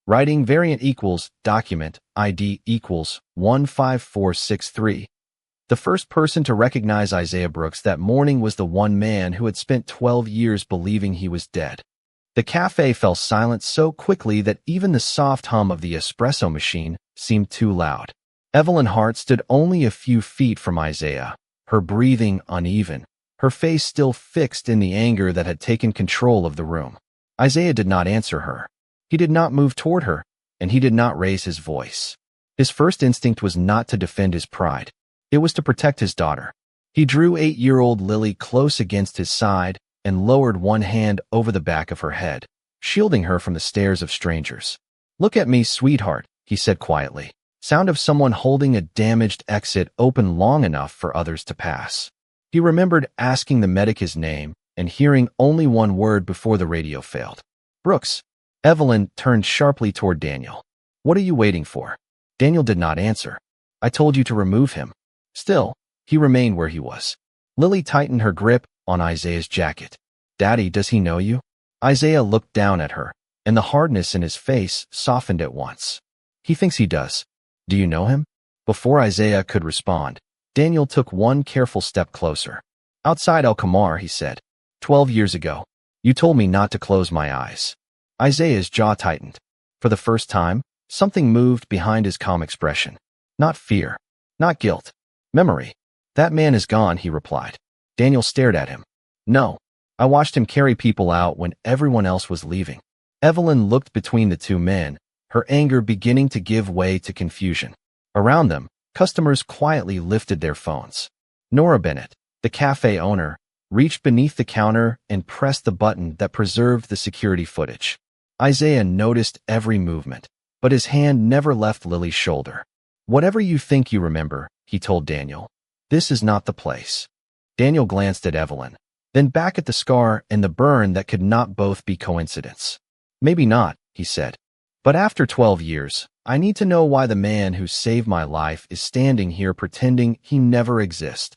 Writing variant equals document ID equals 15463. The first person to recognize Isaiah Brooks that morning was the one man who had spent 12 years believing he was dead. The cafe fell silent so quickly that even the soft hum of the espresso machine seemed too loud. Evelyn Hart stood only a few feet from Isaiah, her breathing uneven, her face still fixed in the anger that had taken control of the room. Isaiah did not answer her. He did not move toward her, and he did not raise his voice. His first instinct was not to defend his pride. It was to protect his daughter. He drew 8-year-old Lily close against his side and lowered one hand over the back of her head, shielding her from the stares of strangers. "Look at me, sweetheart," he said quietly. Sound of someone holding a damaged exit open long enough for others to pass. He remembered asking the medic his name and hearing only one word before the radio failed. "Brooks." Evelyn turned sharply toward Daniel. "What are you waiting for?" Daniel did not answer. "I told you to remove him." Still, he remained where he was. Lily tightened her grip on Isaiah's jacket. "Daddy, does he know you?" Isaiah looked down at her, and the hardness in his face softened at once. "He thinks he does. Do you know him?" Before Isaiah could respond, Daniel took one careful step closer. "Outside El Kamar," he said. 12 years ago, you told me not to close my eyes." Isaiah's jaw tightened. For the first time, something moved behind his calm expression. Not fear, not guilt. Memory. "That man is gone," he replied. Daniel stared at him. "No. I watched him carry people out when everyone else was leaving." Evelyn looked between the two men, her anger beginning to give way to confusion. Around them, customers quietly lifted their phones. Nora Bennett, the cafe owner, reached beneath the counter and pressed the button that preserved the security footage. Isaiah noticed every movement, but his hand never left Lily's shoulder. "Whatever you think you remember," he told Daniel, "this is not the place." Daniel glanced at Evelyn, then back at the scar and the burn that could not both be coincidence. "Maybe not," he said. "But after 12 years, I need to know why the man who saved my life is standing here pretending he never exists."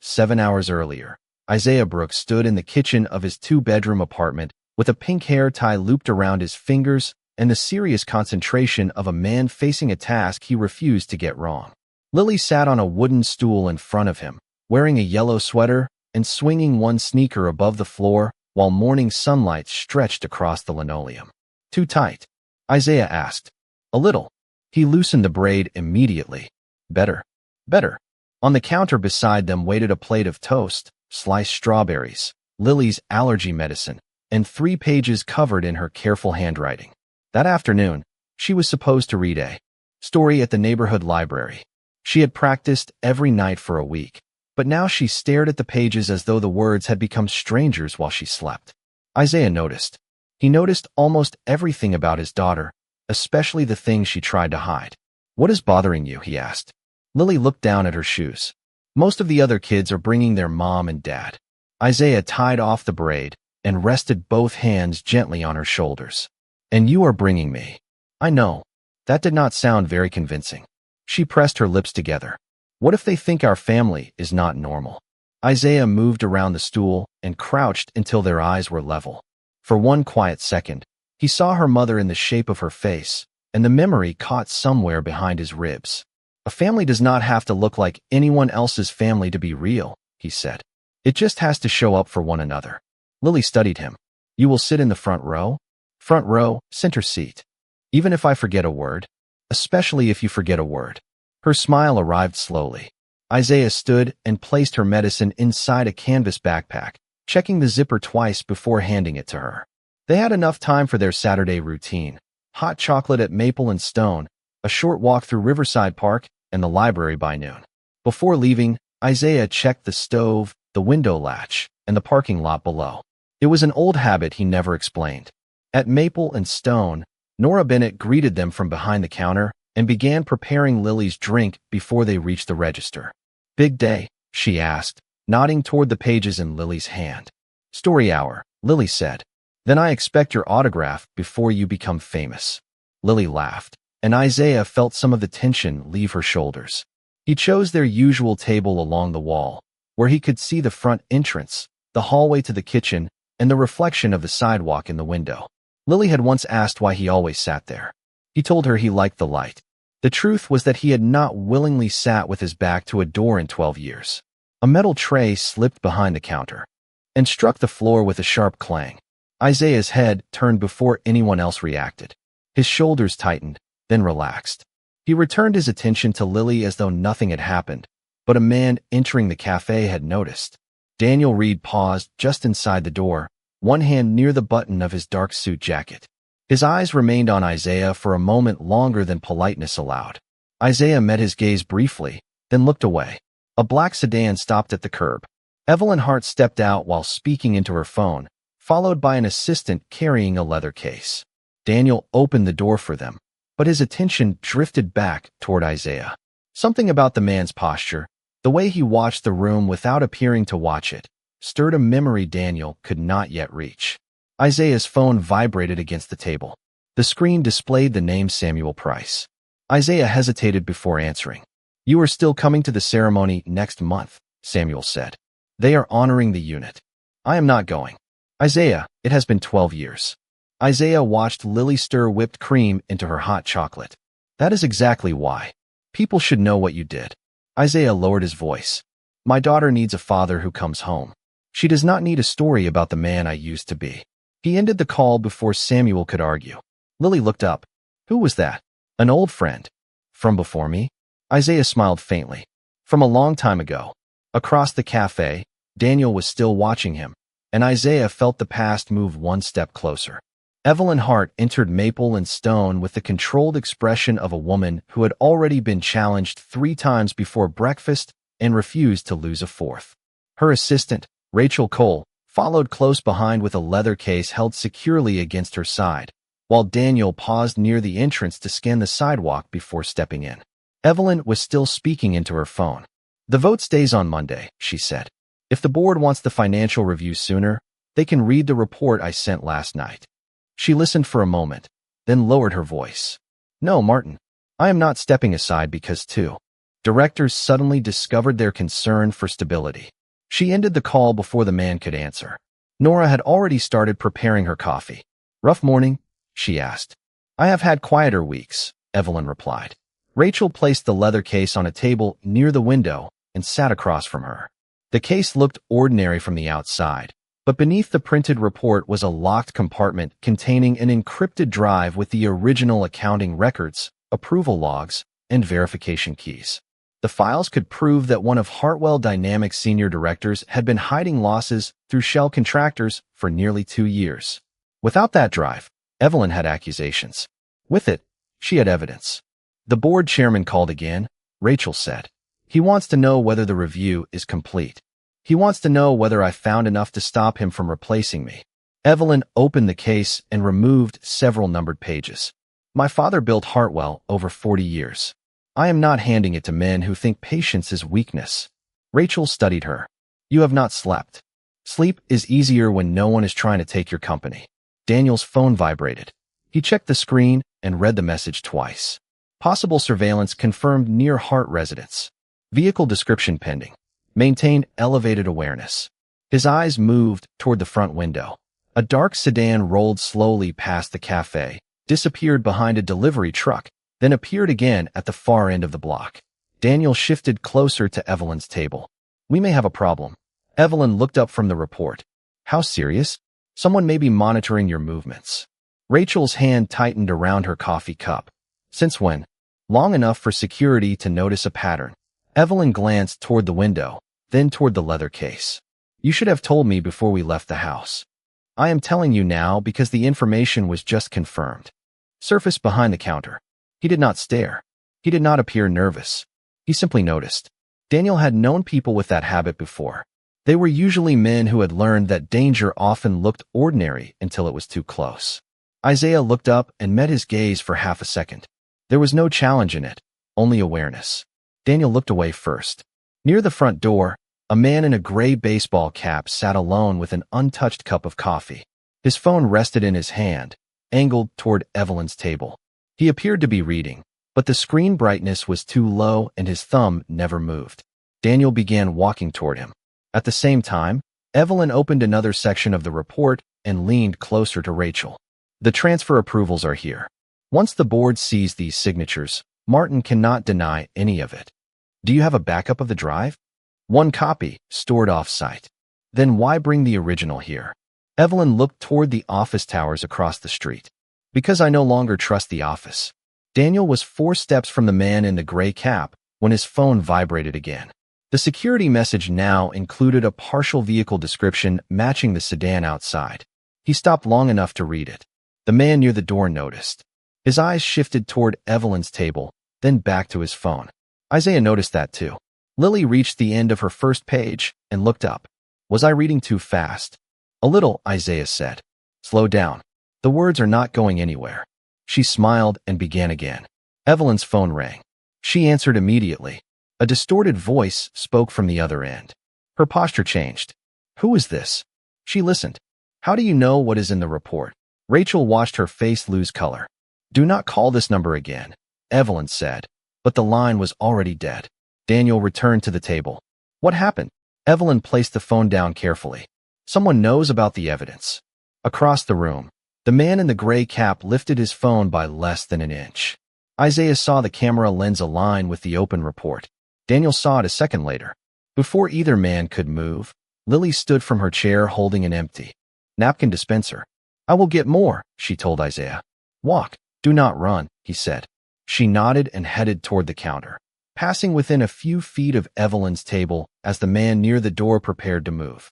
7 hours earlier, Isaiah Brooks stood in the kitchen of his 2-bedroom apartment with a pink hair tie looped around his fingers and the serious concentration of a man facing a task he refused to get wrong. Lily sat on a wooden stool in front of him, wearing a yellow sweater and swinging one sneaker above the floor while morning sunlight stretched across the linoleum. "Too tight?" Isaiah asked. "A little." He loosened the braid immediately. "Better. Better." On the counter beside them waited a plate of toast, sliced strawberries, Lily's allergy medicine, and 3 pages covered in her careful handwriting. That afternoon, she was supposed to read a story at the neighborhood library. She had practiced every night for a week, but now she stared at the pages as though the words had become strangers while she slept. Isaiah noticed. He noticed almost everything about his daughter, especially the things she tried to hide. "What is bothering you?" he asked. Lily looked down at her shoes. "Most of the other kids are bringing their mom and dad." Isaiah tied off the braid and rested both hands gently on her shoulders. "And you are bringing me." "I know." That did not sound very convincing. She pressed her lips together. "What if they think our family is not normal?" Isaiah moved around the stool and crouched until their eyes were level. For one quiet second, he saw her mother in the shape of her face, and the memory caught somewhere behind his ribs. "A family does not have to look like anyone else's family to be real," he said. "It just has to show up for one another." Lily studied him. "You will sit in the front row?" "Front row, center seat." "Even if I forget a word?" "Especially if you forget a word." Her smile arrived slowly. Isaiah stood and placed her medicine inside a canvas backpack, checking the zipper twice before handing it to her. They had enough time for their Saturday routine: hot chocolate at Maple and Stone, a short walk through Riverside Park, and the library by noon. Before leaving, Isaiah checked the stove, the window latch, and the parking lot below. It was an old habit he never explained. At Maple and Stone, Nora Bennett greeted them from behind the counter and began preparing Lily's drink before they reached the register. "Big day?" she asked, nodding toward the pages in Lily's hand. "Story hour," Lily said. "Then I expect your autograph before you become famous." Lily laughed, and Isaiah felt some of the tension leave her shoulders. He chose their usual table along the wall, where he could see the front entrance, the hallway to the kitchen, and the reflection of the sidewalk in the window. Lily had once asked why he always sat there. He told her he liked the light. The truth was that he had not willingly sat with his back to a door in 12 years. A metal tray slipped behind the counter and struck the floor with a sharp clang. Isaiah's head turned before anyone else reacted. His shoulders tightened, then relaxed. He returned his attention to Lily as though nothing had happened, but a man entering the cafe had noticed. Daniel Reed paused just inside the door, one hand near the button of his dark suit jacket. His eyes remained on Isaiah for a moment longer than politeness allowed. Isaiah met his gaze briefly, then looked away. A black sedan stopped at the curb. Evelyn Hart stepped out while speaking into her phone, followed by an assistant carrying a leather case. Daniel opened the door for them, but his attention drifted back toward Isaiah. Something about the man's posture, the way he watched the room without appearing to watch it, stirred a memory Daniel could not yet reach. Isaiah's phone vibrated against the table. The screen displayed the name Samuel Price. Isaiah hesitated before answering. "You are still coming to the ceremony next month," Samuel said. "They are honoring the unit. I am not going." "Isaiah, it has been 12 years. Isaiah watched Lily stir whipped cream into her hot chocolate. "That is exactly why. People should know what you did." Isaiah lowered his voice. "My daughter needs a father who comes home. She does not need a story about the man I used to be." He ended the call before Samuel could argue. Lily looked up. "Who was that?" "An old friend." "From before me?" Isaiah smiled faintly. "From a long time ago." Across the cafe, Daniel was still watching him, and Isaiah felt the past move one step closer. Evelyn Hart entered Maple and Stone with the controlled expression of a woman who had already been challenged 3 times before breakfast and refused to lose a fourth. Her assistant, Rachel Cole, followed close behind with a leather case held securely against her side, while Daniel paused near the entrance to scan the sidewalk before stepping in. Evelyn was still speaking into her phone. "The vote stays on Monday," she said. "If the board wants the financial review sooner, they can read the report I sent last night." She listened for a moment, then lowered her voice. "No, Martin, I am not stepping aside because two directors suddenly discovered their concern for stability." She ended the call before the man could answer. Nora had already started preparing her coffee. "Rough morning?" she asked. "I have had quieter weeks," Evelyn replied. Rachel placed the leather case on a table near the window and sat across from her. The case looked ordinary from the outside, but beneath the printed report was a locked compartment containing an encrypted drive with the original accounting records, approval logs, and verification keys. The files could prove that one of Hartwell Dynamics' senior directors had been hiding losses through shell contractors for nearly 2 years. Without that drive, Evelyn had accusations. With it, she had evidence. "The board chairman called again," Rachel said. "He wants to know whether the review is complete. He wants to know whether I found enough to stop him from replacing me." Evelyn opened the case and removed several numbered pages. "My father built Hartwell over 40 years. I am not handing it to men who think patience is weakness." Rachel studied her. "You have not slept. Sleep is easier when no one is trying to take your company." Daniel's phone vibrated. He checked the screen and read the message twice. "Possible surveillance confirmed near Hart residence. Vehicle description pending. Maintain elevated awareness." His eyes moved toward the front window. A dark sedan rolled slowly past the cafe, disappeared behind a delivery truck, then appeared again at the far end of the block. Daniel shifted closer to Evelyn's table. "We may have a problem." Evelyn looked up from the report. "How serious?" "Someone may be monitoring your movements." Rachel's hand tightened around her coffee cup. "Since when?" "Long enough for security to notice a pattern." Evelyn glanced toward the window, then toward the leather case. "You should have told me before we left the house." "I am telling you now because the information was just confirmed." Surfaced behind the counter. He did not stare. He did not appear nervous. He simply noticed. Daniel had known people with that habit before. They were usually men who had learned that danger often looked ordinary until it was too close. Isaiah looked up and met his gaze for half a second. There was no challenge in it, only awareness. Daniel looked away first. Near the front door, a man in a gray baseball cap sat alone with an untouched cup of coffee. His phone rested in his hand, angled toward Evelyn's table. He appeared to be reading, but the screen brightness was too low and his thumb never moved. Daniel began walking toward him. At the same time, Evelyn opened another section of the report and leaned closer to Rachel. The transfer approvals are here. Once the board sees these signatures, Martin cannot deny any of it. Do you have a backup of the drive? One copy, stored off-site. Then why bring the original here? Evelyn looked toward the office towers across the street. Because I no longer trust the office. Daniel was 4 steps from the man in the gray cap when his phone vibrated again. The security message now included a partial vehicle description matching the sedan outside. He stopped long enough to read it. The man near the door noticed. His eyes shifted toward Evelyn's table, then back to his phone. Isaiah noticed that too. Lily reached the end of her first page and looked up. Was I reading too fast? A little, Isaiah said. Slow down. The words are not going anywhere. She smiled and began again. Evelyn's phone rang. She answered immediately. A distorted voice spoke from the other end. Her posture changed. Who is this? She listened. How do you know what is in the report? Rachel watched her face lose color. Do not call this number again, Evelyn said, but the line was already dead. Daniel returned to the table. What happened? Evelyn placed the phone down carefully. Someone knows about the evidence. Across the room, the man in the gray cap lifted his phone by less than an inch. Isaiah saw the camera lens align with the open report. Daniel saw it a second later. Before either man could move, Lily stood from her chair holding an empty napkin dispenser. I will get more, she told Isaiah. Walk, do not run, he said. She nodded and headed toward the counter, passing within a few feet of Evelyn's table as the man near the door prepared to move.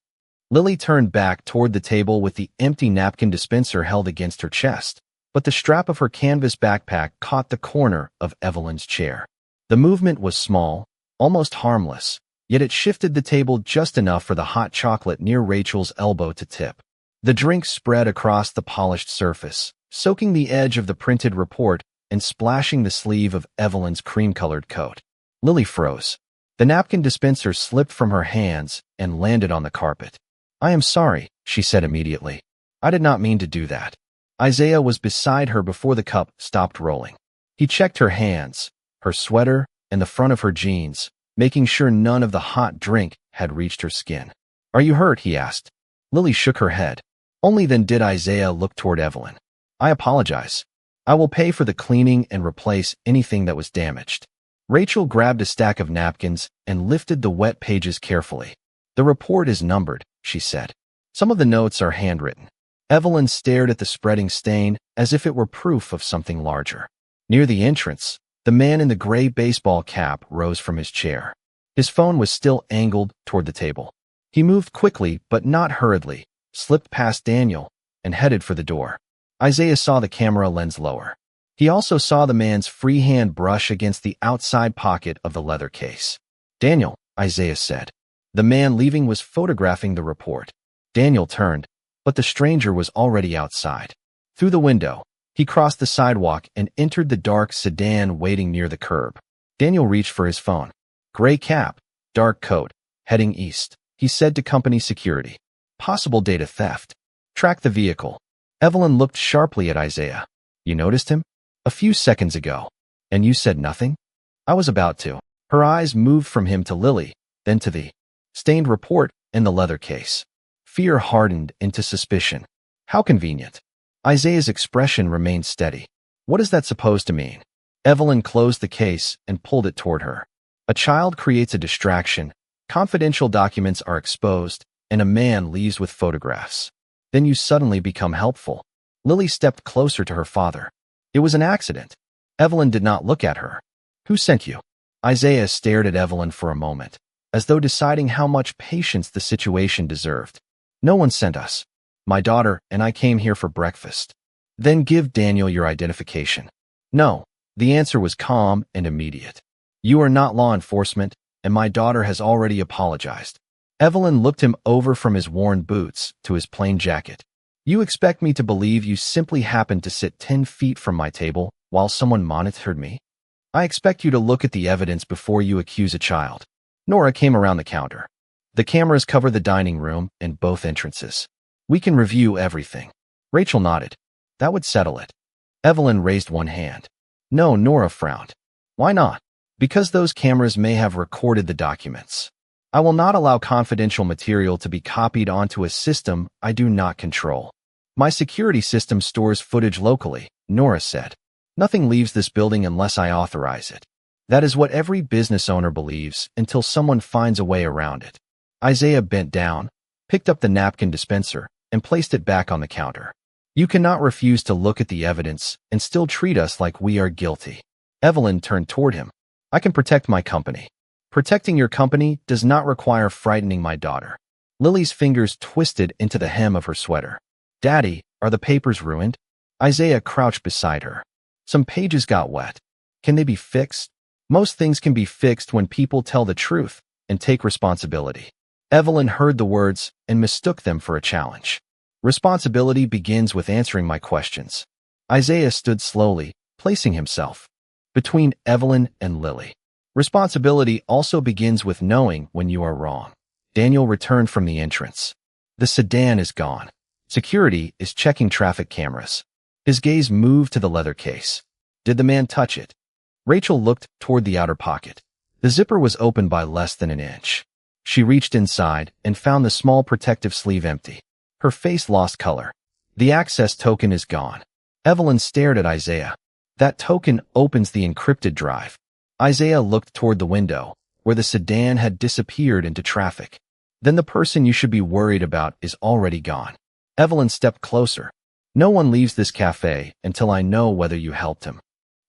Lily turned back toward the table with the empty napkin dispenser held against her chest, but the strap of her canvas backpack caught the corner of Evelyn's chair. The movement was small, almost harmless, yet it shifted the table just enough for the hot chocolate near Rachel's elbow to tip. The drink spread across the polished surface, soaking the edge of the printed report and splashing the sleeve of Evelyn's cream-colored coat. Lily froze. The napkin dispenser slipped from her hands and landed on the carpet. I am sorry, she said immediately. I did not mean to do that. Isaiah was beside her before the cup stopped rolling. He checked her hands, her sweater, and the front of her jeans, making sure none of the hot drink had reached her skin. Are you hurt? He asked. Lily shook her head. Only then did Isaiah look toward Evelyn. I apologize. I will pay for the cleaning and replace anything that was damaged. Rachel grabbed a stack of napkins and lifted the wet pages carefully. The report is numbered, she said. Some of the notes are handwritten. Evelyn stared at the spreading stain as if it were proof of something larger. Near the entrance, the man in the gray baseball cap rose from his chair. His phone was still angled toward the table. He moved quickly but not hurriedly, slipped past Daniel, and headed for the door. Isaiah saw the camera lens lower. He also saw the man's free hand brush against the outside pocket of the leather case. Daniel, Isaiah said. The man leaving was photographing the report. Daniel turned, but the stranger was already outside. Through the window, he crossed the sidewalk and entered the dark sedan waiting near the curb. Daniel reached for his phone. Gray cap, dark coat, heading east, he said to company security. Possible data theft. Track the vehicle. Evelyn looked sharply at Isaiah. You noticed him? A few seconds ago. And you said nothing? I was about to. Her eyes moved from him to Lily, then to the stained report in the leather case. Fear hardened into suspicion. How convenient. Isaiah's expression remained steady. What is that supposed to mean? Evelyn closed the case and pulled it toward her. A child creates a distraction, confidential documents are exposed, and a man leaves with photographs. Then you suddenly become helpful. Lily stepped closer to her father. It was an accident. Evelyn did not look at her. Who sent you? Isaiah stared at Evelyn for a moment, as though deciding how much patience the situation deserved. No one sent us. My daughter and I came here for breakfast. Then give Daniel your identification. No. The answer was calm and immediate. You are not law enforcement, and my daughter has already apologized. Evelyn looked him over from his worn boots to his plain jacket. You expect me to believe you simply happened to sit 10 feet from my table while someone monitored me? I expect you to look at the evidence before you accuse a child. Nora came around the counter. The cameras cover the dining room and both entrances. We can review everything. Rachel nodded. That would settle it. Evelyn raised one hand. No, Nora frowned. Why not? Because those cameras may have recorded the documents. I will not allow confidential material to be copied onto a system I do not control. My security system stores footage locally, Nora said. Nothing leaves this building unless I authorize it. That is what every business owner believes until someone finds a way around it. Isaiah bent down, picked up the napkin dispenser, and placed it back on the counter. You cannot refuse to look at the evidence and still treat us like we are guilty. Evelyn turned toward him. I can protect my company. Protecting your company does not require frightening my daughter. Lily's fingers twisted into the hem of her sweater. Daddy, are the papers ruined? Isaiah crouched beside her. Some pages got wet. Can they be fixed? Most things can be fixed when people tell the truth and take responsibility. Evelyn heard the words and mistook them for a challenge. Responsibility begins with answering my questions. Isaiah stood slowly, placing himself between Evelyn and Lily. Responsibility also begins with knowing when you are wrong. Daniel returned from the entrance. The sedan is gone. Security is checking traffic cameras. His gaze moved to the leather case. Did the man touch it? Rachel looked toward the outer pocket. The zipper was open by less than an inch. She reached inside and found the small protective sleeve empty. Her face lost color. The access token is gone. Evelyn stared at Isaiah. That token opens the encrypted drive. Isaiah looked toward the window, where the sedan had disappeared into traffic. Then the person you should be worried about is already gone. Evelyn stepped closer. No one leaves this cafe until I know whether you helped him.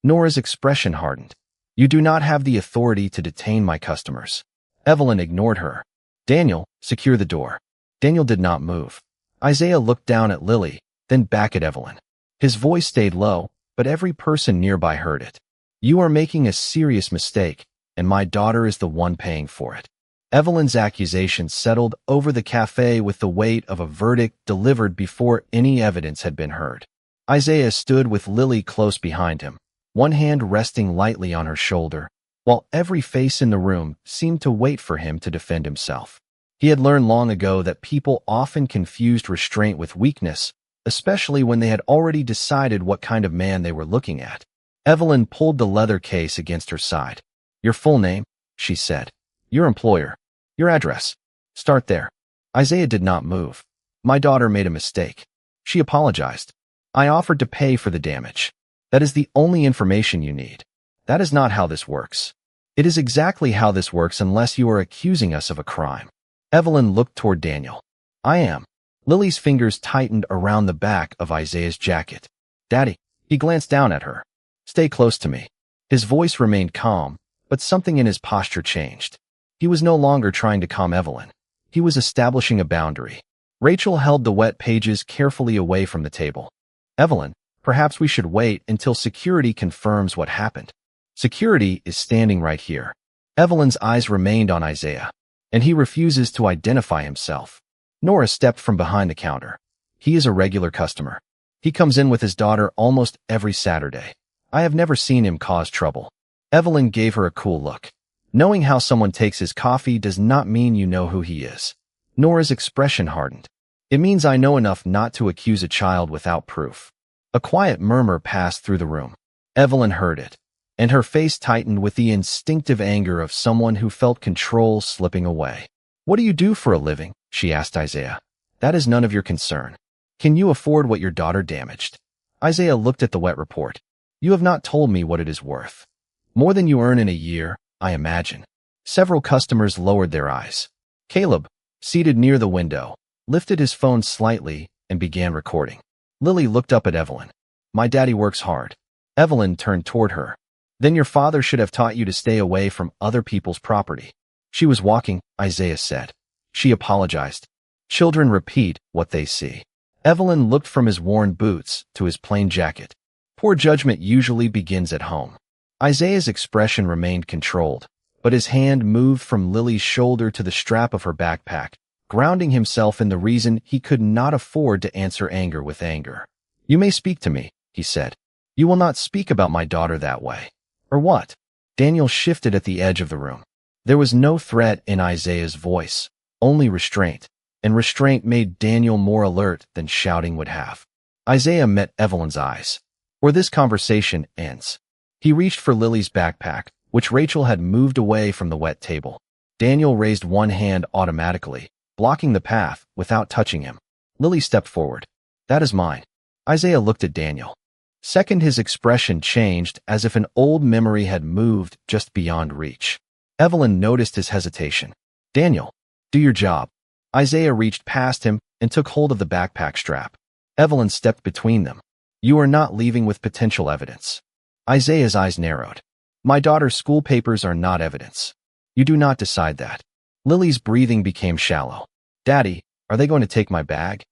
Nora's expression hardened. You do not have the authority to detain my customers. Evelyn ignored her. Daniel, secure the door. Daniel did not move. Isaiah looked down at Lily, then back at Evelyn. His voice stayed low, but every person nearby heard it. You are making a serious mistake, and my daughter is the one paying for it. Evelyn's accusations settled over the cafe with the weight of a verdict delivered before any evidence had been heard. Isaiah stood with Lily close behind him, one hand resting lightly on her shoulder, while every face in the room seemed to wait for him to defend himself. He had learned long ago that people often confused restraint with weakness, especially when they had already decided what kind of man they were looking at. Evelyn pulled the leather case against her side. Your full name, she said. Your employer. Your address. Start there. Isaiah did not move. My daughter made a mistake. She apologized. I offered to pay for the damage. That is the only information you need. That is not how this works. It is exactly how this works unless you are accusing us of a crime. Evelyn looked toward Daniel. I am. Lily's fingers tightened around the back of Isaiah's jacket. Daddy. He glanced down at her. Stay close to me. His voice remained calm, but something in his posture changed. He was no longer trying to calm Evelyn. He was establishing a boundary. Rachel held the wet pages carefully away from the table. Evelyn, perhaps we should wait until security confirms what happened. Security is standing right here. Evelyn's eyes remained on Isaiah, and he refuses to identify himself. Nora stepped from behind the counter. He is a regular customer. He comes in with his daughter almost every Saturday. I have never seen him cause trouble. Evelyn gave her a cool look. Knowing how someone takes his coffee does not mean you know who he is. Nora's expression hardened. It means I know enough not to accuse a child without proof. A quiet murmur passed through the room. Evelyn heard it, and her face tightened with the instinctive anger of someone who felt control slipping away. What do you do for a living? She asked Isaiah. That is none of your concern. Can you afford what your daughter damaged? Isaiah looked at the wet report. You have not told me what it is worth. More than you earn in a year, I imagine. Several customers lowered their eyes. Caleb, seated near the window, lifted his phone slightly and began recording. Lily looked up at Evelyn. My daddy works hard. Evelyn turned toward her. Then your father should have taught you to stay away from other people's property. She was walking, Isaiah said. She apologized. Children repeat what they see. Evelyn looked from his worn boots to his plain jacket. Poor judgment usually begins at home. Isaiah's expression remained controlled, but his hand moved from Lily's shoulder to the strap of her backpack, grounding himself in the reason he could not afford to answer anger with anger. You may speak to me, he said. You will not speak about my daughter that way. Or what? Daniel shifted at the edge of the room. There was no threat in Isaiah's voice, only restraint, and restraint made Daniel more alert than shouting would have. Isaiah met Evelyn's eyes. Or this conversation ends. He reached for Lily's backpack, which Rachel had moved away from the wet table. Daniel raised one hand automatically, blocking the path without touching him. Lily stepped forward. That is mine. Isaiah looked at Daniel. Second, his expression changed as if an old memory had moved just beyond reach. Evelyn noticed his hesitation. Daniel, do your job. Isaiah reached past him and took hold of the backpack strap. Evelyn stepped between them. You are not leaving with potential evidence. Isaiah's eyes narrowed. My daughter's school papers are not evidence. You do not decide that. Lily's breathing became shallow. Daddy, are they going to take my bag?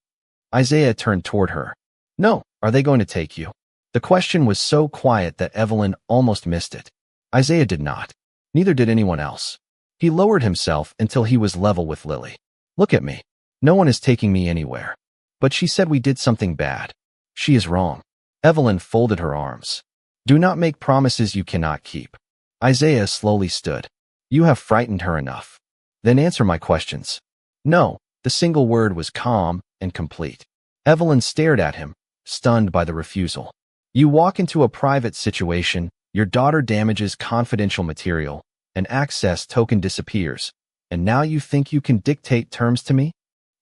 Isaiah turned toward her. No, are they going to take you? The question was so quiet that Evelyn almost missed it. Isaiah did not. Neither did anyone else. He lowered himself until he was level with Lily. Look at me. No one is taking me anywhere. But she said we did something bad. She is wrong. Evelyn folded her arms. Do not make promises you cannot keep. Isaiah slowly stood. You have frightened her enough. Then answer my questions. No, the single word was calm and complete. Evelyn stared at him, stunned by the refusal. You walk into a private situation, your daughter damages confidential material, an access token disappears, and now you think you can dictate terms to me?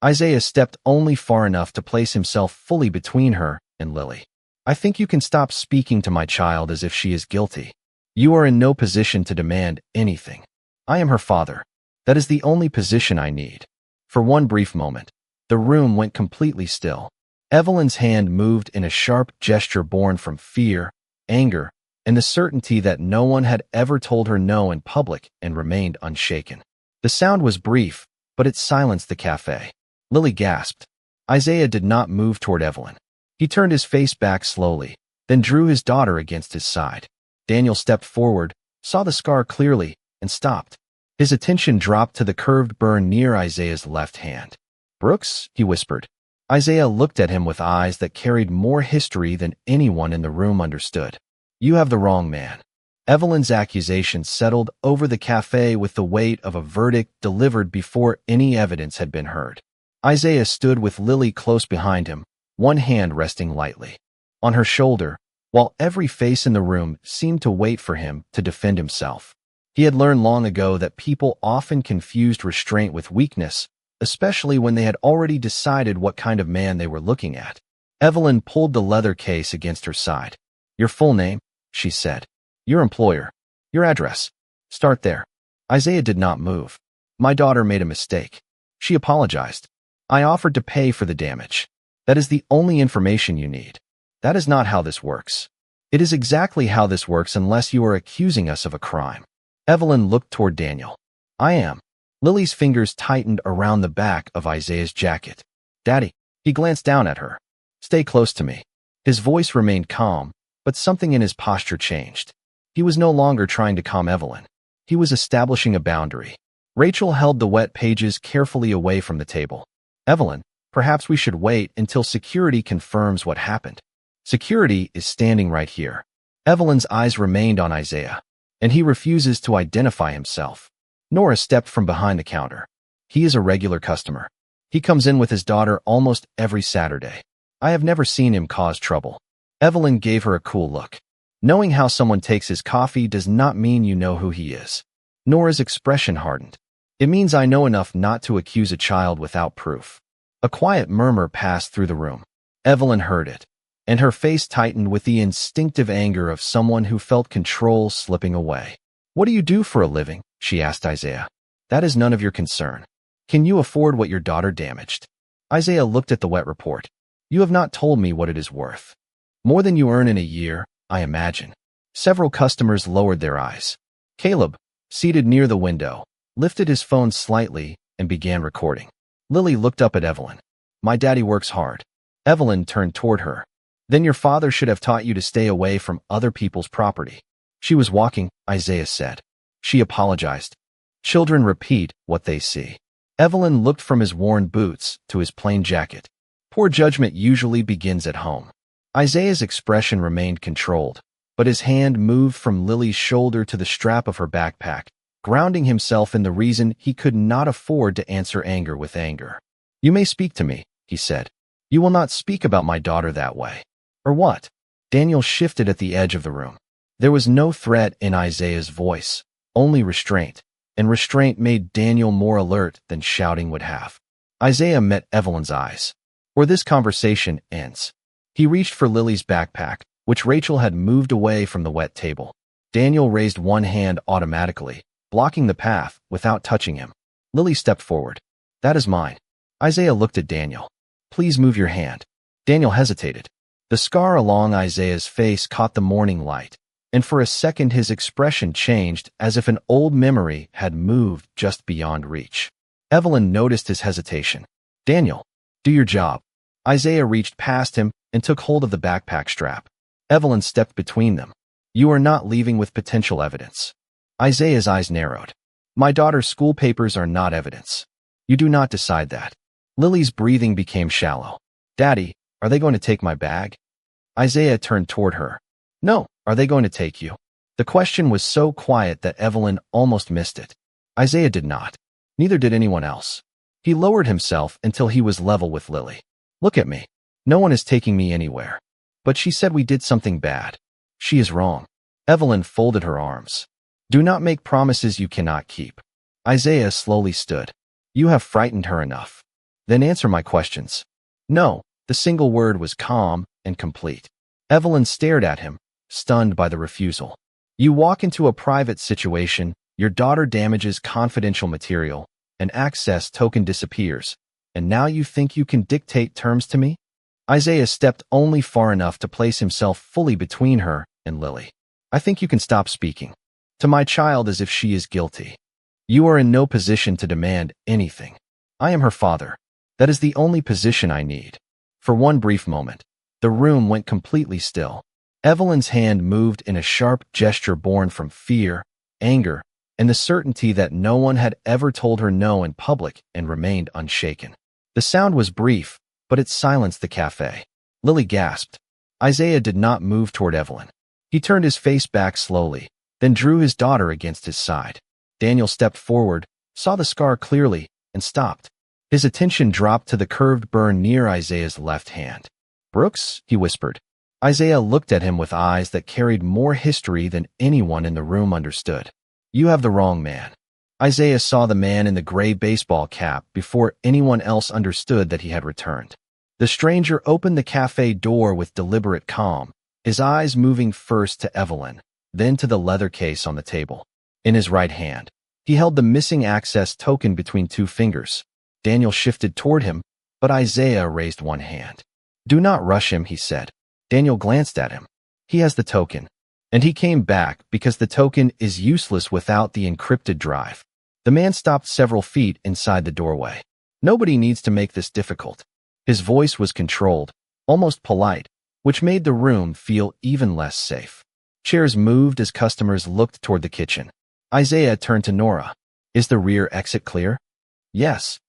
Isaiah stepped only far enough to place himself fully between her and Lily. I think you can stop speaking to my child as if she is guilty. You are in no position to demand anything. I am her father. That is the only position I need. For one brief moment, the room went completely still. Evelyn's hand moved in a sharp gesture born from fear, anger, and the certainty that no one had ever told her no in public and remained unshaken. The sound was brief, but it silenced the cafe. Lily gasped. Isaiah did not move toward Evelyn. He turned his face back slowly, then drew his daughter against his side. Daniel stepped forward, saw the scar clearly, and stopped. His attention dropped to the curved burn near Isaiah's left hand. Brooks, he whispered. Isaiah looked at him with eyes that carried more history than anyone in the room understood. You have the wrong man. Evelyn's accusation settled over the cafe with the weight of a verdict delivered before any evidence had been heard. Isaiah stood with Lily close behind him, one hand resting lightly on her shoulder, while every face in the room seemed to wait for him to defend himself. He had learned long ago that people often confused restraint with weakness, especially when they had already decided what kind of man they were looking at. Evelyn pulled the leather case against her side. Your full name, she said. Your employer. Your address. Start there. Isaiah did not move. My daughter made a mistake. She apologized. I offered to pay for the damage. That is the only information you need. That is not how this works. It is exactly how this works unless you are accusing us of a crime. Evelyn looked toward Daniel. I am. Lily's fingers tightened around the back of Isaiah's jacket. Daddy. He glanced down at her. Stay close to me. His voice remained calm, but something in his posture changed. He was no longer trying to calm Evelyn. He was establishing a boundary. Rachel held the wet pages carefully away from the table. Evelyn, perhaps we should wait until security confirms what happened. Security is standing right here. Evelyn's eyes remained on Isaiah, and he refuses to identify himself. Nora stepped from behind the counter. He is a regular customer. He comes in with his daughter almost every Saturday. I have never seen him cause trouble. Evelyn gave her a cool look. Knowing how someone takes his coffee does not mean you know who he is. Nora's expression hardened. It means I know enough not to accuse a child without proof. A quiet murmur passed through the room. Evelyn heard it, and her face tightened with the instinctive anger of someone who felt control slipping away. What do you do for a living? She asked Isaiah. That is none of your concern. Can you afford what your daughter damaged? Isaiah looked at the wet report. You have not told me what it is worth. More than you earn in a year, I imagine. Several customers lowered their eyes. Caleb, seated near the window, lifted his phone slightly and began recording. Lily looked up at Evelyn. My daddy works hard. Evelyn turned toward her. Then your father should have taught you to stay away from other people's property. She was walking, Isaiah said. She apologized. Children repeat what they see. Evelyn looked from his worn boots to his plain jacket. Poor judgment usually begins at home. Isaiah's expression remained controlled, but his hand moved from Lily's shoulder to the strap of her backpack, grounding himself in the reason he could not afford to answer anger with anger. You may speak to me, he said. You will not speak about my daughter that way. Or what? Daniel shifted at the edge of the room. There was no threat in Isaiah's voice, only restraint, and restraint made Daniel more alert than shouting would have. Isaiah met Evelyn's eyes. or this conversation ends. He reached for Lily's backpack, which Rachel had moved away from the wet table. Daniel raised one hand automatically, blocking the path without touching him. Lily stepped forward. That is mine. Isaiah looked at Daniel. Please move your hand. Daniel hesitated. The scar along Isaiah's face caught the morning light, and for a second his expression changed as if an old memory had moved just beyond reach. Evelyn noticed his hesitation. Daniel, do your job. Isaiah reached past him and took hold of the backpack strap. Evelyn stepped between them. You are not leaving with potential evidence. Isaiah's eyes narrowed. My daughter's school papers are not evidence. You do not decide that. Lily's breathing became shallow. Daddy, are they going to take my bag? Isaiah turned toward her. No, are they going to take you? The question was so quiet that Evelyn almost missed it. Isaiah did not. Neither did anyone else. He lowered himself until he was level with Lily. Look at me. No one is taking me anywhere. But she said we did something bad. She is wrong. Evelyn folded her arms. Do not make promises you cannot keep. Isaiah slowly stood. You have frightened her enough. Then answer my questions. No, the single word was calm and complete. Evelyn stared at him, stunned by the refusal. You walk into a private situation, your daughter damages confidential material, an access token disappears, and now you think you can dictate terms to me? Isaiah stepped only far enough to place himself fully between her and Lily. I think you can stop speaking to my child as if she is guilty. You are in no position to demand anything. I am her father. That is the only position I need. For one brief moment, the room went completely still. Evelyn's hand moved in a sharp gesture born from fear, anger, and the certainty that no one had ever told her no in public and remained unshaken. The sound was brief, but it silenced the cafe. Lily gasped. Isaiah did not move toward Evelyn. He turned his face back slowly, then drew his daughter against his side. Daniel stepped forward, saw the scar clearly, and stopped. His attention dropped to the curved burn near Isaiah's left hand. Brooks, he whispered. Isaiah looked at him with eyes that carried more history than anyone in the room understood. You have the wrong man. Isaiah saw the man in the gray baseball cap before anyone else understood that he had returned. The stranger opened the cafe door with deliberate calm, his eyes moving first to Evelyn, then to the leather case on the table. In his right hand, he held the missing access token between two fingers. Daniel shifted toward him, but Isaiah raised one hand. Do not rush him, he said. Daniel glanced at him. He has the token. And he came back because the token is useless without the encrypted drive. The man stopped several feet inside the doorway. Nobody needs to make this difficult. His voice was controlled, almost polite, which made the room feel even less safe. Chairs moved as customers looked toward the kitchen. Isaiah turned to Nora. Is the rear exit clear? Yes.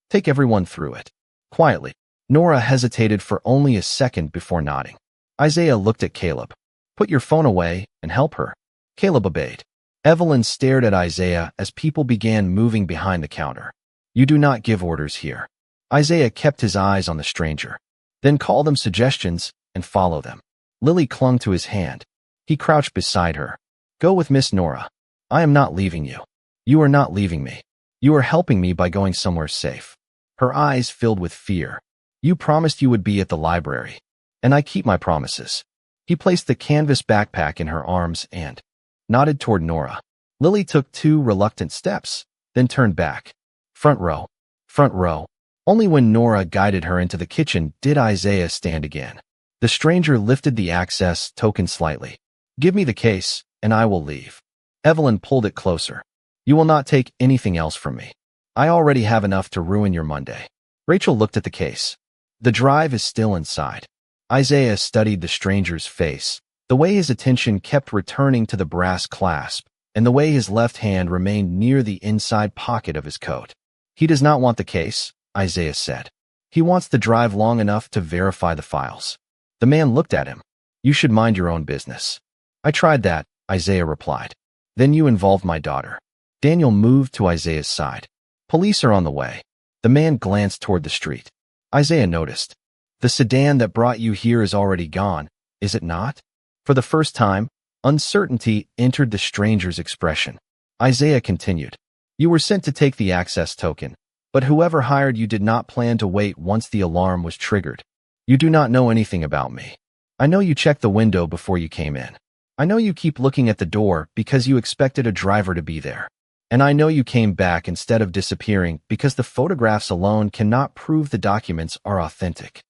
Take everyone through it. Quietly. Nora hesitated for only a second before nodding. Isaiah looked at Caleb. Put your phone away and help her. Caleb obeyed. Evelyn stared at Isaiah as people began moving behind the counter. You do not give orders here. Isaiah kept his eyes on the stranger. Then call them suggestions and follow them. Lily clung to his hand. He crouched beside her. Go with Miss Nora. I am not leaving you. You are not leaving me. You are helping me by going somewhere safe. Her eyes filled with fear. You promised you would be at the library. And I keep my promises. He placed the canvas backpack in her arms and nodded toward Nora. Lily took 2 reluctant steps, then turned back. Front row. Front row. Only when Nora guided her into the kitchen did Isaiah stand again. The stranger lifted the access token slightly. Give me the case, and I will leave. Evelyn pulled it closer. You will not take anything else from me. I already have enough to ruin your Monday. Rachel looked at the case. The drive is still inside. Isaiah studied the stranger's face, the way his attention kept returning to the brass clasp, and the way his left hand remained near the inside pocket of his coat. He does not want the case, Isaiah said. He wants the drive long enough to verify the files. The man looked at him. You should mind your own business. I tried that, Isaiah replied. Then you involved my daughter. Daniel moved to Isaiah's side. Police are on the way. The man glanced toward the street. Isaiah noticed. The sedan that brought you here is already gone, is it not? For the first time, uncertainty entered the stranger's expression. Isaiah continued. You were sent to take the access token. But whoever hired you did not plan to wait once the alarm was triggered. You do not know anything about me. I know you checked the window before you came in. I know you keep looking at the door because you expected a driver to be there. And I know you came back instead of disappearing because the photographs alone cannot prove the documents are authentic.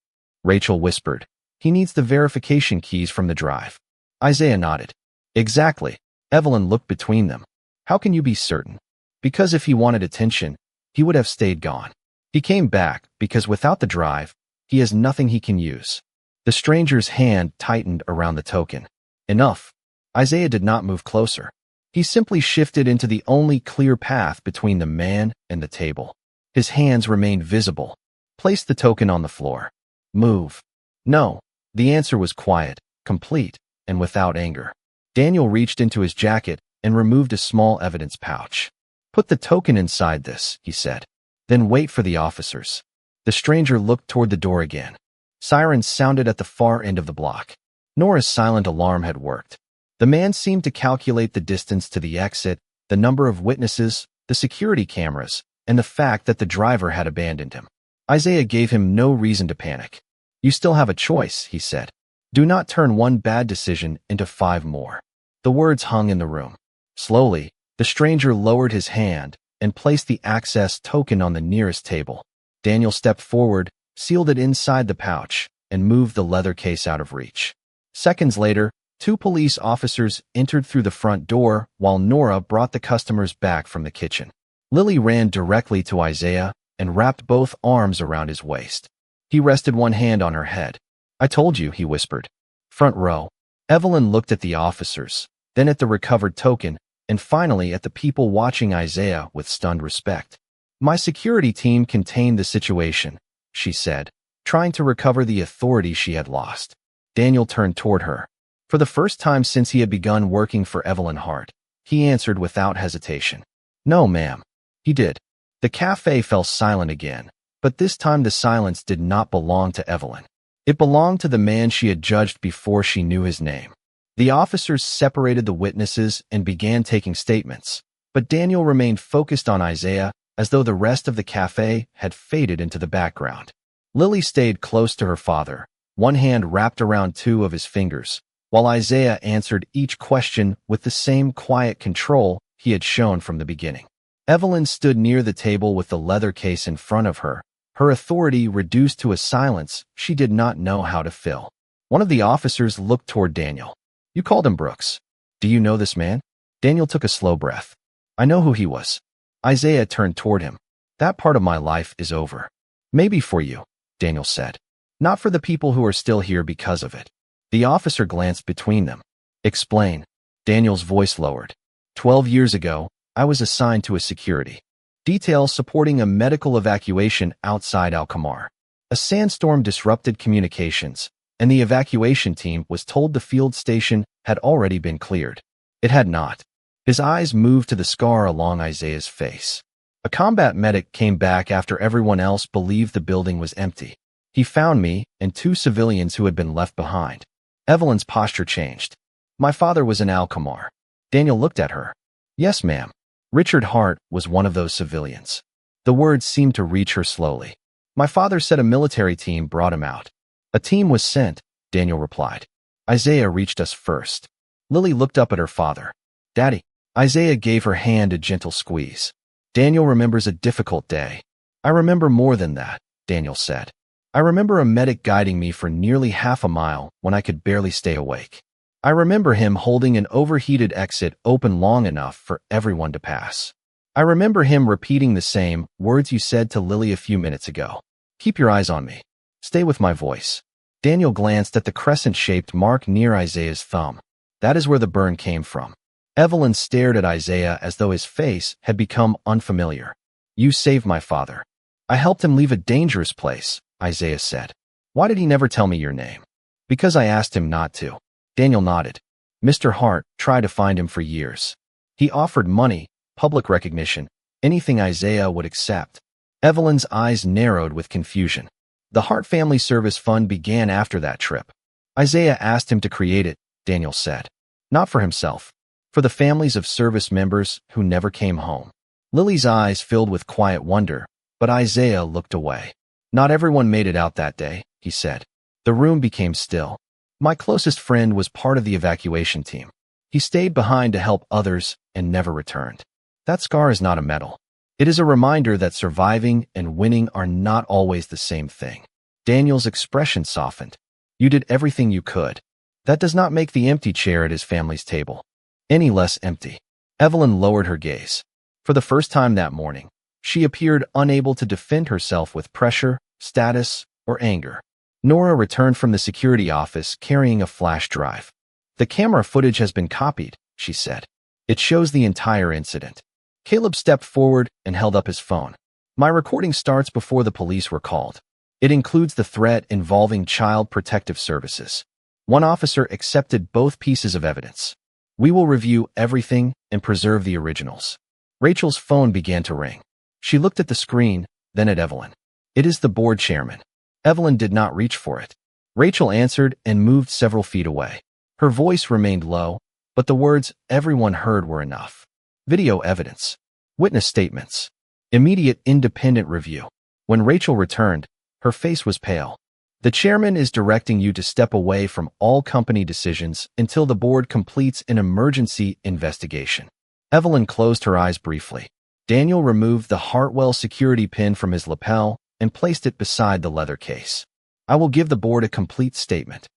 Rachel whispered, "He needs the verification keys from the drive." Isaiah nodded. "Exactly." Evelyn looked between them. "How can you be certain?" "Because if he wanted attention, he would have stayed gone. He came back because without the drive, he has nothing he can use." The stranger's hand tightened around the token. "Enough." Isaiah did not move closer. He simply shifted into the only clear path between the man and the table. His hands remained visible. "Place the token on the floor." "Move." "No." The answer was quiet, complete, and without anger. Daniel reached into his jacket and removed a small evidence pouch. "Put the token inside this," he said. "Then wait for the officers." The stranger looked toward the door again. Sirens sounded at the far end of the block. Nora's silent alarm had worked. The man seemed to calculate the distance to the exit, the number of witnesses, the security cameras, and the fact that the driver had abandoned him. Isaiah gave him no reason to panic. "You still have a choice," he said. "Do not turn one bad decision into 5 more." The words hung in the room. Slowly, the stranger lowered his hand and placed the access token on the nearest table. Daniel stepped forward, sealed it inside the pouch, and moved the leather case out of reach. Seconds later, 2 police officers entered through the front door while Nora brought the customers back from the kitchen. Lily ran directly to Isaiah and wrapped both arms around his waist. He rested one hand on her head. "I told you," he whispered. "Front row." Evelyn looked at the officers, then at the recovered token, and finally at the people watching Isaiah with stunned respect. "My security team contained the situation," she said, trying to recover the authority she had lost. Daniel turned toward her. For the first time since he had begun working for Evelyn Hart, he answered without hesitation. "No, ma'am." He did. The cafe fell silent again, but this time the silence did not belong to Evelyn. It belonged to the man she had judged before she knew his name. The officers separated the witnesses and began taking statements, but Daniel remained focused on Isaiah as though the rest of the cafe had faded into the background. Lily stayed close to her father, one hand wrapped around 2 of his fingers, while Isaiah answered each question with the same quiet control he had shown from the beginning. Evelyn stood near the table with the leather case in front of her, her authority reduced to a silence she did not know how to fill. One of the officers looked toward Daniel. "You called him Brooks. Do you know this man?" Daniel took a slow breath. "I know who he was." Isaiah turned toward him. "That part of my life is over." "Maybe for you," Daniel said. "Not for the people who are still here because of it." The officer glanced between them. "Explain." Daniel's voice lowered. 12 years ago, I was assigned to a security detail supporting a medical evacuation outside Alkmaar. A sandstorm disrupted communications, and the evacuation team was told the field station had already been cleared. It had not. His eyes moved to the scar along Isaiah's face. A combat medic came back after everyone else believed the building was empty. He found me and 2 civilians who had been left behind. Evelyn's posture changed. "My father was in Alkmaar." Daniel looked at her. "Yes, ma'am. Richard Hart was one of those civilians." The words seemed to reach her slowly. "My father said a military team brought him out." "A team was sent," Daniel replied. "Isaiah reached us first." Lily looked up at her father. "Daddy." Isaiah gave her hand a gentle squeeze. "Daniel remembers a difficult day." "I remember more than that," Daniel said. "I remember a medic guiding me for nearly half a mile when I could barely stay awake. I remember him holding an overheated exit open long enough for everyone to pass. I remember him repeating the same words you said to Lily a few minutes ago. Keep your eyes on me. Stay with my voice." Daniel glanced at the crescent-shaped mark near Isaiah's thumb. "That is where the burn came from." Evelyn stared at Isaiah as though his face had become unfamiliar. "You saved my father." "I helped him leave a dangerous place," Isaiah said. "Why did he never tell me your name?" "Because I asked him not to." Daniel nodded. "Mr. Hart tried to find him for years. He offered money, public recognition, anything Isaiah would accept." Evelyn's eyes narrowed with confusion. "The Hart Family Service Fund began after that trip. Isaiah asked him to create it," Daniel said. "Not for himself. For the families of service members who never came home." Lily's eyes filled with quiet wonder, but Isaiah looked away. Not everyone made it out that day, he said. The room became still. My closest friend was part of the evacuation team. He stayed behind to help others and never returned. That scar is not a medal. It is a reminder that surviving and winning are not always the same thing. Daniel's expression softened. You did everything you could. That does not make the empty chair at his family's table any less empty. Evelyn lowered her gaze. For the first time that morning, she appeared unable to defend herself with pressure, status, or anger. Nora returned from the security office carrying a flash drive. The camera footage has been copied, she said. It shows the entire incident. Caleb stepped forward and held up his phone. My recording starts before the police were called. It includes the threat involving Child Protective Services. One officer accepted both pieces of evidence. We will review everything and preserve the originals. Rachel's phone began to ring. She looked at the screen, then at Evelyn. It is the board chairman. Evelyn did not reach for it. Rachel answered and moved several feet away. Her voice remained low, but the words everyone heard were enough. Video evidence. Witness statements. Immediate independent review. When Rachel returned, her face was pale. The chairman is directing you to step away from all company decisions until the board completes an emergency investigation. Evelyn closed her eyes briefly. Daniel removed the Hartwell security pin from his lapel and placed it beside the leather case. I will give the board a complete statement.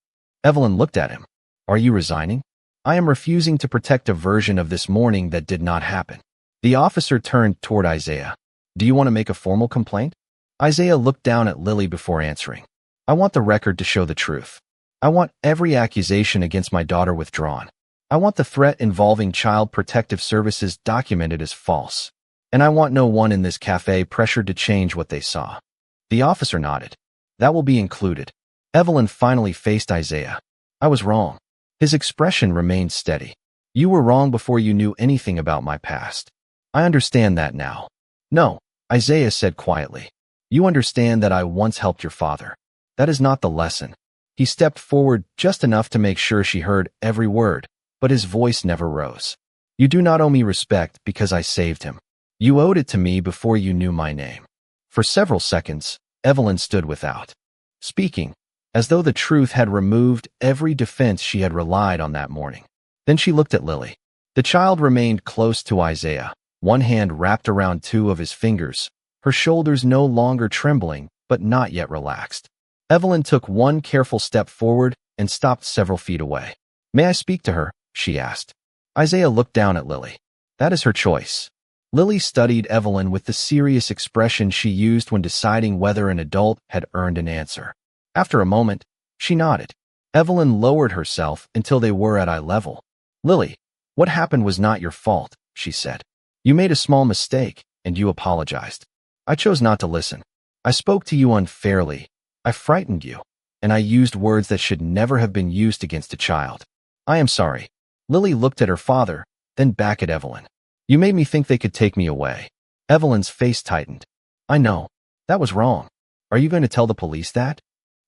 Evelyn looked at him. Are you resigning? I am refusing to protect a version of this morning that did not happen. The officer turned toward Isaiah. Do you want to make a formal complaint? Isaiah looked down at Lily before answering. I want the record to show the truth. I want every accusation against my daughter withdrawn. I want the threat involving Child Protective Services documented as false. And I want no one in this cafe pressured to change what they saw. The officer nodded. That will be included. Evelyn finally faced Isaiah. I was wrong. His expression remained steady. You were wrong before you knew anything about my past. I understand that now. No, Isaiah said quietly. You understand that I once helped your father. That is not the lesson. He stepped forward just enough to make sure she heard every word, but his voice never rose. You do not owe me respect because I saved him. You owed it to me before you knew my name. For several seconds, Evelyn stood without speaking, as though the truth had removed every defense she had relied on that morning. Then she looked at Lily. The child remained close to Isaiah, one hand wrapped around two of his fingers, her shoulders no longer trembling, but not yet relaxed. Evelyn took one careful step forward and stopped several feet away. May I speak to her? She asked. Isaiah looked down at Lily. That is her choice. Lily studied Evelyn with the serious expression she used when deciding whether an adult had earned an answer. After a moment, she nodded. Evelyn lowered herself until they were at eye level. Lily, what happened was not your fault, she said. You made a small mistake, and you apologized. I chose not to listen. I spoke to you unfairly. I frightened you, and I used words that should never have been used against a child. I am sorry. Lily looked at her father, then back at Evelyn. You made me think they could take me away. Evelyn's face tightened. I know. That was wrong. Are you going to tell the police that?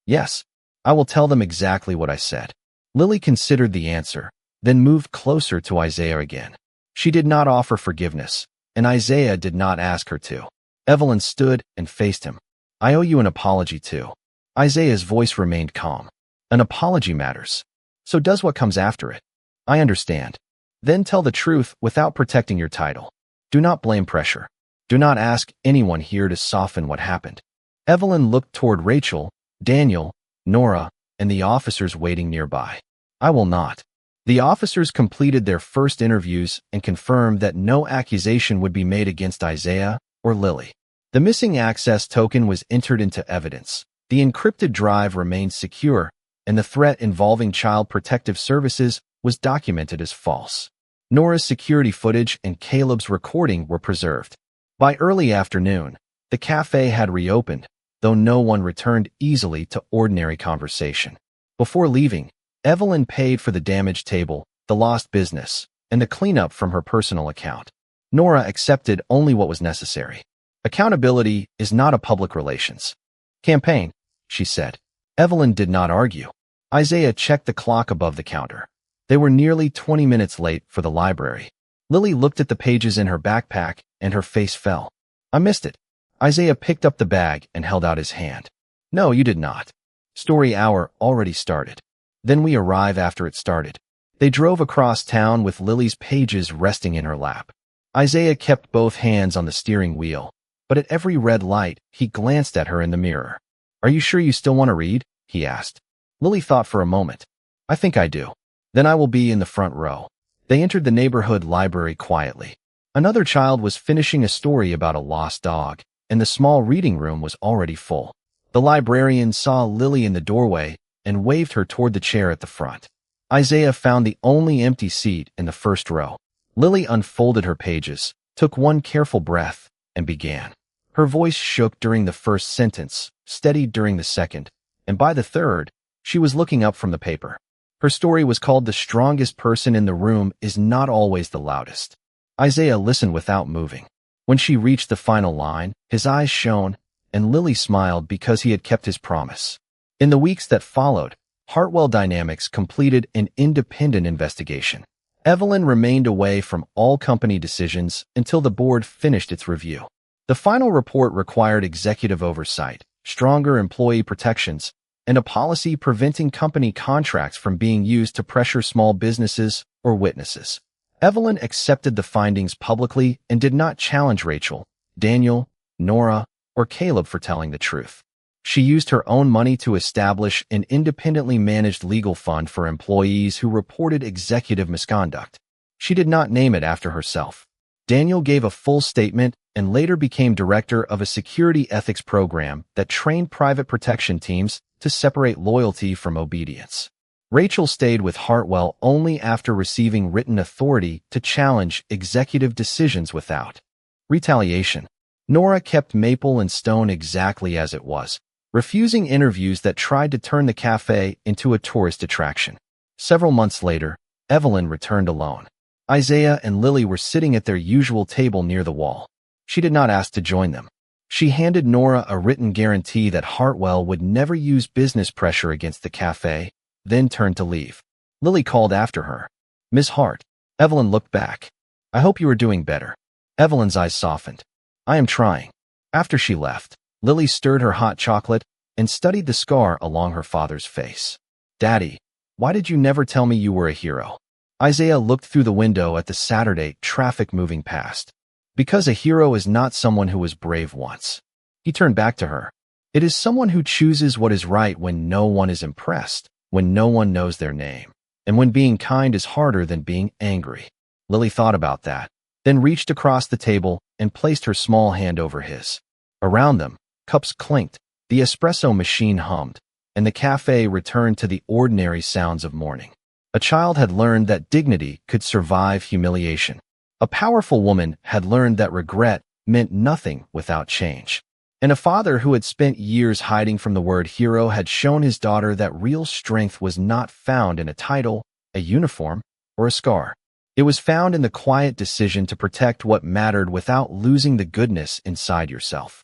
Yes. I will tell them exactly what I said. Lily considered the answer, then moved closer to Isaiah again. She did not offer forgiveness, and Isaiah did not ask her to. Evelyn stood and faced him. I owe you an apology too. Isaiah's voice remained calm. An apology matters. So does what comes after it. I understand. Then tell the truth without protecting your title. Do not blame pressure. Do not ask anyone here to soften what happened. Evelyn looked toward Rachel, Daniel, Nora, and the officers waiting nearby. I will not. The officers completed their first interviews and confirmed that no accusation would be made against Isaiah or Lily. The missing access token was entered into evidence. The encrypted drive remained secure, and the threat involving Child Protective Services was documented as false. Nora's security footage and Caleb's recording were preserved. By early afternoon, the cafe had reopened, though no one returned easily to ordinary conversation. Before leaving, Evelyn paid for the damaged table, the lost business, and the cleanup from her personal account. Nora accepted only what was necessary. Accountability is not a public relations campaign, she said. Evelyn did not argue. Isaiah checked the clock above the counter. They were nearly 20 minutes late for the library. Lily looked at the pages in her backpack and her face fell. I missed it. Isaiah picked up the bag and held out his hand. No, you did not. Story hour already started. Then we arrive after it started. They drove across town with Lily's pages resting in her lap. Isaiah kept both hands on the steering wheel, but at every red light, he glanced at her in the mirror. Are you sure you still want to read? He asked. Lily thought for a moment. I think I do. Then I will be in the front row. They entered the neighborhood library quietly. Another child was finishing a story about a lost dog, and the small reading room was already full. The librarian saw Lily in the doorway and waved her toward the chair at the front. Isaiah found the only empty seat in the first row. Lily unfolded her pages, took one careful breath, and began. Her voice shook during the first sentence, steadied during the second, and by the third, she was looking up from the paper. Her story was called "The Strongest Person in the Room is Not Always the Loudest." Isaiah listened without moving. When she reached the final line, his eyes shone, and Lily smiled because he had kept his promise. In the weeks that followed, Hartwell Dynamics completed an independent investigation. Evelyn remained away from all company decisions until the board finished its review. The final report required executive oversight, stronger employee protections, and a policy preventing company contracts from being used to pressure small businesses or witnesses. Evelyn accepted the findings publicly and did not challenge Rachel, Daniel, Nora, or Caleb for telling the truth. She used her own money to establish an independently managed legal fund for employees who reported executive misconduct. She did not name it after herself. Daniel gave a full statement and later became director of a security ethics program that trained private protection teams to separate loyalty from obedience. Rachel stayed with Hartwell only after receiving written authority to challenge executive decisions without retaliation. Nora kept Maple and Stone exactly as it was, refusing interviews that tried to turn the cafe into a tourist attraction. Several months later, Evelyn returned alone. Isaiah and Lily were sitting at their usual table near the wall. She did not ask to join them. She handed Nora a written guarantee that Hartwell would never use business pressure against the cafe, then turned to leave. Lily called after her. Miss Hart. Evelyn looked back. I hope you are doing better. Evelyn's eyes softened. I am trying. After she left, Lily stirred her hot chocolate and studied the scar along her father's face. Daddy, why did you never tell me you were a hero? Isaiah looked through the window at the Saturday traffic moving past. Because a hero is not someone who was brave once. He turned back to her. It is someone who chooses what is right when no one is impressed, when no one knows their name, and when being kind is harder than being angry. Lily thought about that, then reached across the table and placed her small hand over his. Around them, cups clinked, the espresso machine hummed, and the cafe returned to the ordinary sounds of morning. A child had learned that dignity could survive humiliation. A powerful woman had learned that regret meant nothing without change. And a father who had spent years hiding from the word hero had shown his daughter that real strength was not found in a title, a uniform, or a scar. It was found in the quiet decision to protect what mattered without losing the goodness inside yourself.